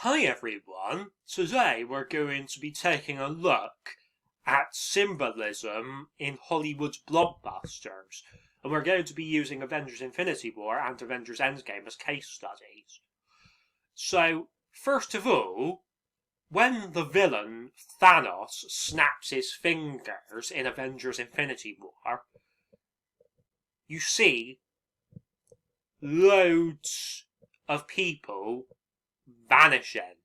Hi everyone, today we're going to be taking a look at symbolism in Hollywood's blockbusters, and we're going to be using Avengers Infinity War and Avengers Endgame as case studies. So, first of all, when the villain Thanos snaps his fingers in Avengers Infinity War, you see loads of people vanishing.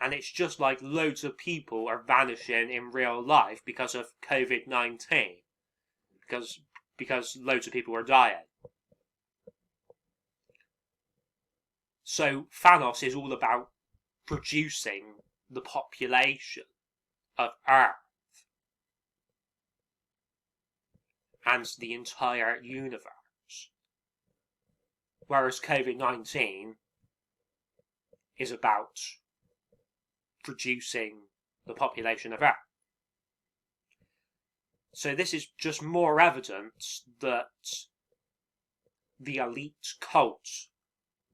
And it's just like loads of people are vanishing in real life because of Covid-19. Because loads of people are dying. So Thanos is all about reducing the population of Earth and the entire universe. Whereas Covid-19 is about reducing the population of Earth. So this is just more evidence that the elite cult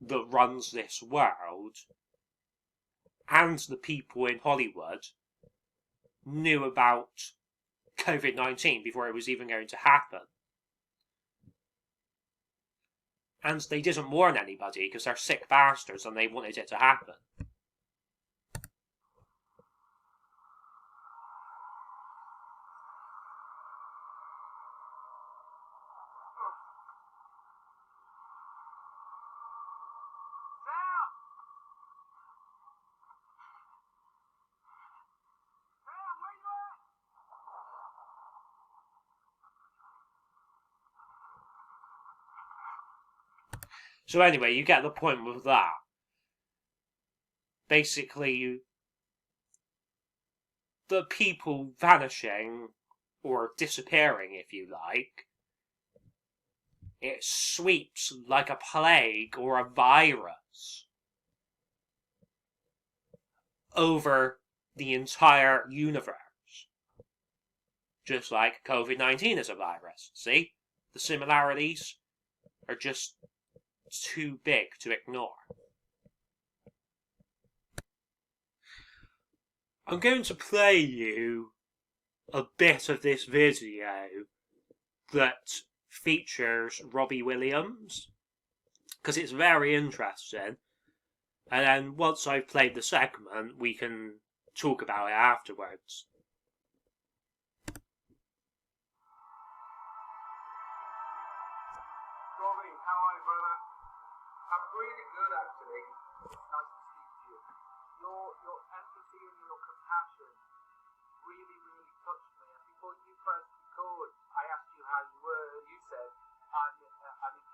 that runs this world and the people in Hollywood knew about Covid-19 before it was even going to happen. And they didn't warn anybody because they're sick bastards and they wanted it to happen. So anyway, you get the point with that. Basically, the people vanishing, or disappearing if you like, it sweeps like a plague or a virus over the entire universe. Just like Covid-19 is a virus. See? The similarities are just too big to ignore. I'm going to play you a bit of this video that features Robbie Williams, because it's very interesting, and then once I've played the segment we can talk about it afterwards. Robbie, how are you, brother? I'm really good, actually. Nice to speak to you. Your empathy and your compassion really, really touched me. And before you pressed record, I asked you how you were, and you said, I'm in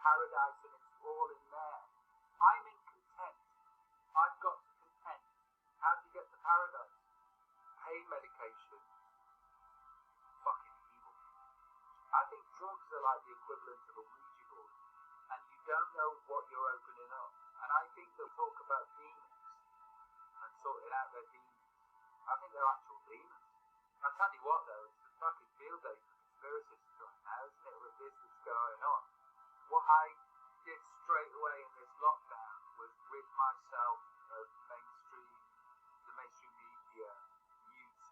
paradise and it's all in there. I'm in content. I've got to content. How do you get to paradise? Pain medication. Fucking evil. I think drugs are like the equivalent of a Ouija board, and you don't know what you're opening up. And I think they'll talk about demons and sorting out their demons. I think they're actual demons. I tell you what though, it's a fucking field day for conspiracists right now, isn't it, with this that's going on. What I did straight away in this lockdown was rid myself of the mainstream media news,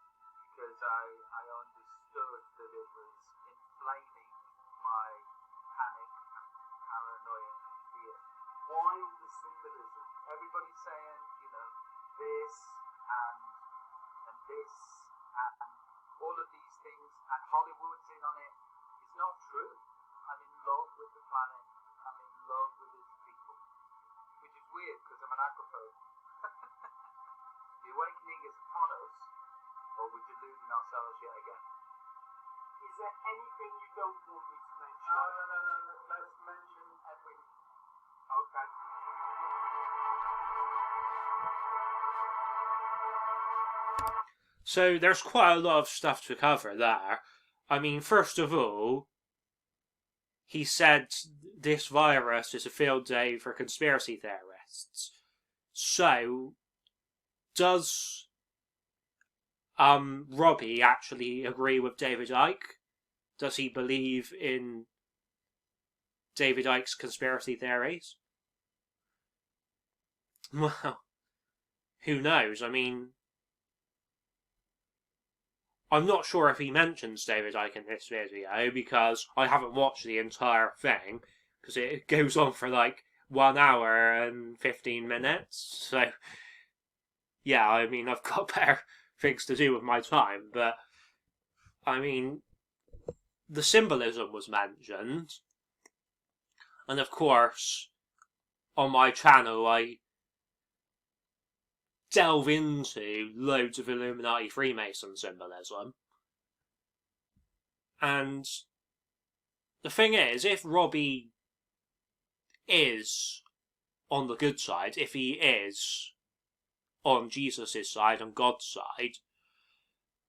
because I understood that it was inflaming my panic and paranoia and fear. Why all the symbolism? Everybody's saying, this and this and all of these things, and Hollywood's in on it. It's not true. I'm in love with the planet. I'm in love with its people. Which is weird because I'm an agoraphobe. The awakening is upon us, or we're deluding ourselves yet again. Is there anything you don't want me to mention? No. Let's mention everything. Okay. So there's quite a lot of stuff to cover there. I mean, first of all, he said this virus is a field day for conspiracy theorists. So, does Robbie actually agree with David Icke? Does he believe in David Icke's conspiracy theories? Well, who knows? I mean, I'm not sure if he mentions David Icke in this video because I haven't watched the entire thing because it goes on for like 1 hour and 15 minutes. So, yeah, I mean, I've got better things to do with my time, but I mean, the symbolism was mentioned, and of course, on my channel, I delve into loads of Illuminati Freemason symbolism. And the thing is, if Robbie is on the good side, if he is on Jesus' side and God's side,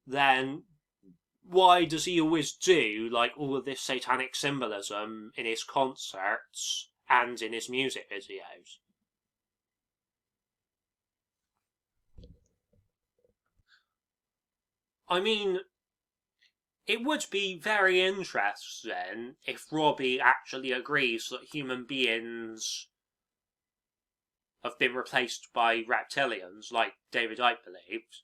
then why does he always do like all of this satanic symbolism in his concerts and in his music videos? I mean, it would be very interesting if Robbie actually agrees that human beings have been replaced by reptilians, like David Icke believes.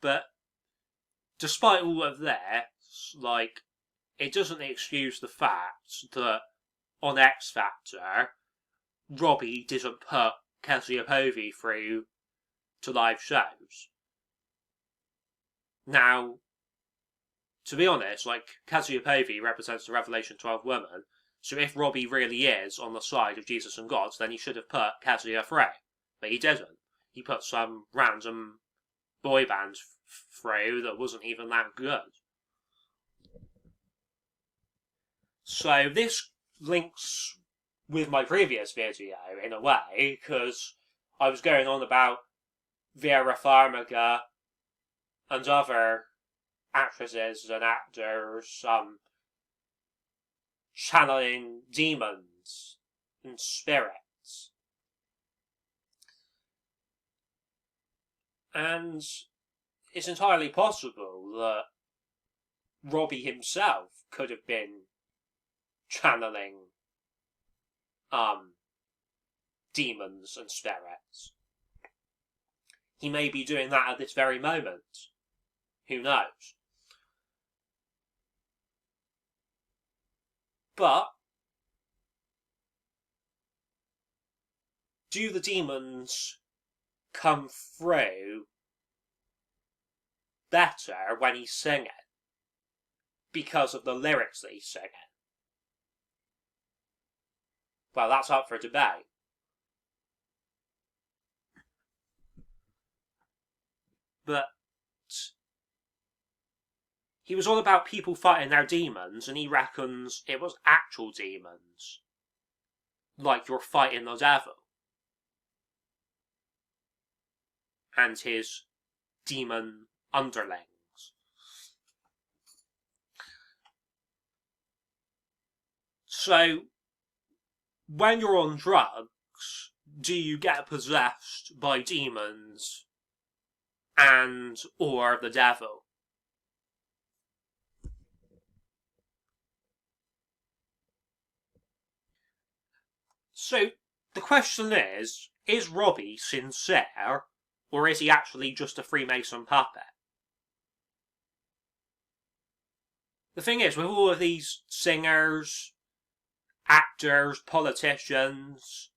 But despite all of this, like, it doesn't excuse the fact that on X Factor, Robbie didn't put Cassiopovi through to live shows. Now, to be honest, like, Cassiopovi represents the Revelation 12 woman, so if Robbie really is on the side of Jesus and God, then he should have put Cassia through. But he didn't. He put some random boy band through that wasn't even that good. So this links with my previous video in a way, because I was going on about Vera Farmiga and other actresses and actors channeling demons and spirits. And it's entirely possible that Robbie himself could have been channeling demons and spirits. He may be doing that at this very moment. Who knows? But do the demons come through better when he's singing because of the lyrics that he's singing? Well, that's up for debate. But he was all about people fighting their demons, and he reckons it was actual demons. Like you're fighting the devil. And his demon underlings. So, when you're on drugs, do you get possessed by demons and or the devil? So, the question is Robbie sincere, or is he actually just a Freemason puppet? The thing is, with all of these singers, actors, politicians,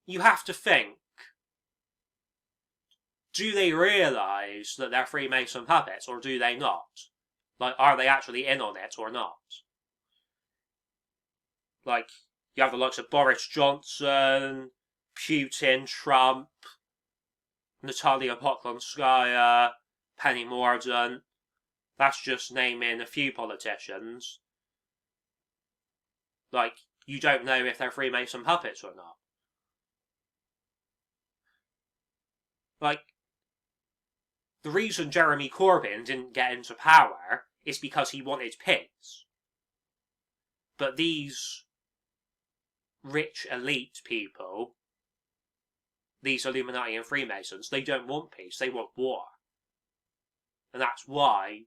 you have to think, do they realise that they're Freemason puppets, or do they not? Like, are they actually in on it, or not? Like, you have the likes of Boris Johnson, Putin, Trump, Natalia Poklonskaya, Penny Mordaunt. That's just naming a few politicians. Like, you don't know if they're Freemason puppets or not. Like, the reason Jeremy Corbyn didn't get into power is because he wanted peace. But these rich elite people, these Illuminati and Freemasons, they don't want peace, they want war. And that's why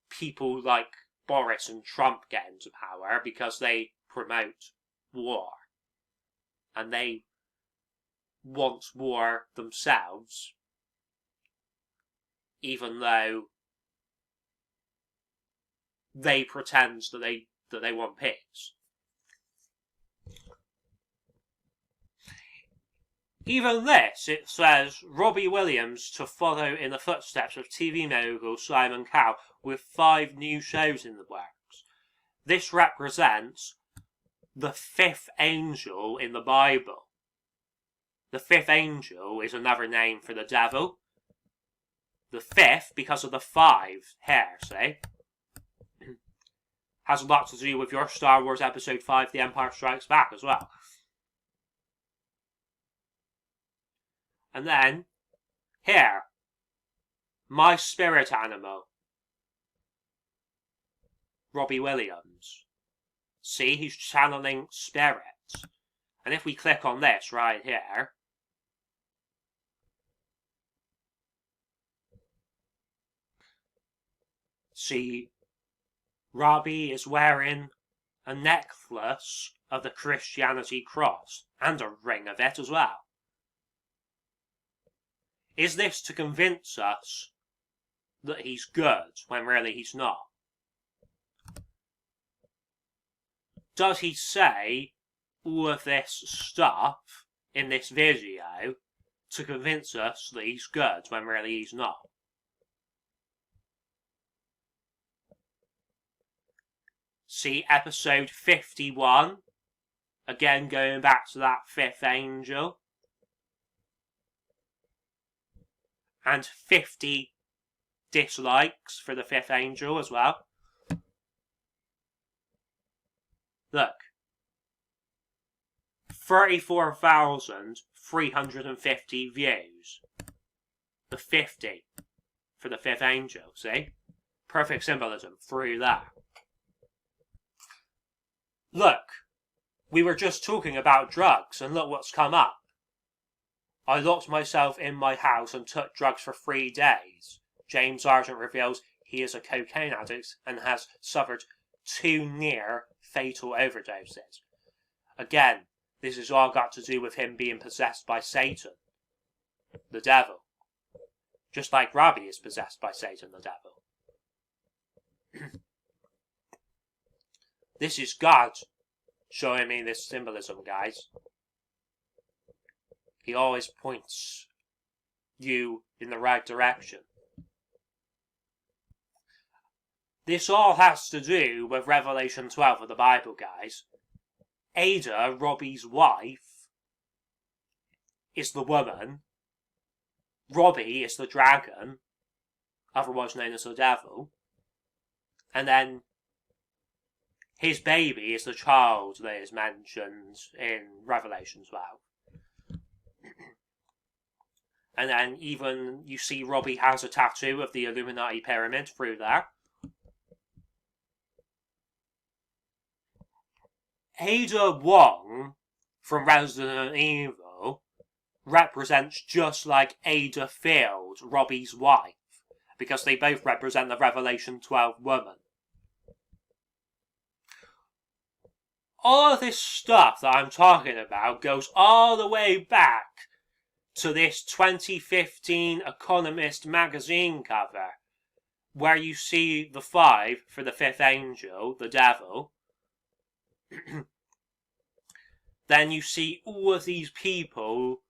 people like Boris and Trump get into power, because they promote war. And they want war themselves, even though they pretend that they want peace. Even this, it says Robbie Williams to follow in the footsteps of TV mogul Simon Cowell with 5 new shows in the works. This represents the 5th angel in the Bible. The 5th angel is another name for the devil. The 5th, because of the 5 here, see? Has a lot to do with your Star Wars Episode 5, The Empire Strikes Back, as well. And then, here, my spirit animal, Robbie Williams. See, he's channeling spirits. And if we click on this right here, see, Robbie is wearing a necklace of the Christianity cross, and a ring of it as well. Is this to convince us that he's good, when really he's not? Does he say all of this stuff in this video to convince us that he's good, when really he's not? See episode 51, again going back to that 5th angel. And 50 dislikes for the 5th angel as well. Look. 34,350 views. The 50 for the 5th angel, see? Perfect symbolism through that. Look, we were just talking about drugs, and look what's come up. I locked myself in my house and took drugs for 3 days. James Sargent reveals he is a cocaine addict and has suffered 2 near fatal overdoses. Again, this has all got to do with him being possessed by Satan, the devil. Just like Robbie is possessed by Satan, the devil. This is God showing me this symbolism, guys. He always points you in the right direction. This all has to do with Revelation 12 of the Bible, guys. Ada, Robbie's wife, is the woman. Robbie is the dragon, otherwise known as the devil. And then his baby is the child that is mentioned in Revelation 12. And then even you see Robbie has a tattoo of the Illuminati pyramid through there. Ada Wong from Resident Evil represents just like Ada Field, Robbie's wife, because they both represent the Revelation 12 woman. All of this stuff that I'm talking about goes all the way back to this 2015 Economist magazine cover, where you see the 5 for the 5th angel, the devil. Then you see all of these people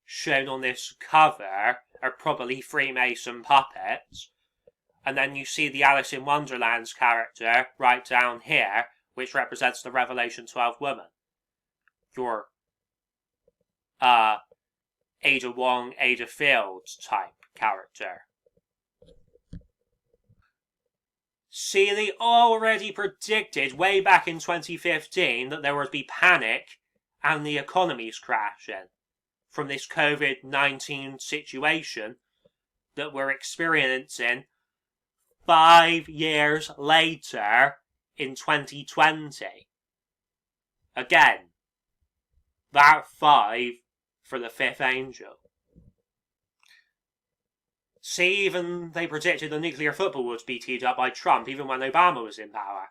shown on this cover are probably Freemason puppets. And then you see the Alice in Wonderland's character right down here, which represents the Revelation 12 woman. Your Ada Wong, Ada Fields type character. See, they already predicted way back in 2015 that there would be panic and the economy's crashing from this COVID-19 situation that we're experiencing 5 years later in 2020. Again, that 5 for the 5th angel. See, even they predicted the nuclear football would be teed up by Trump even when Obama was in power.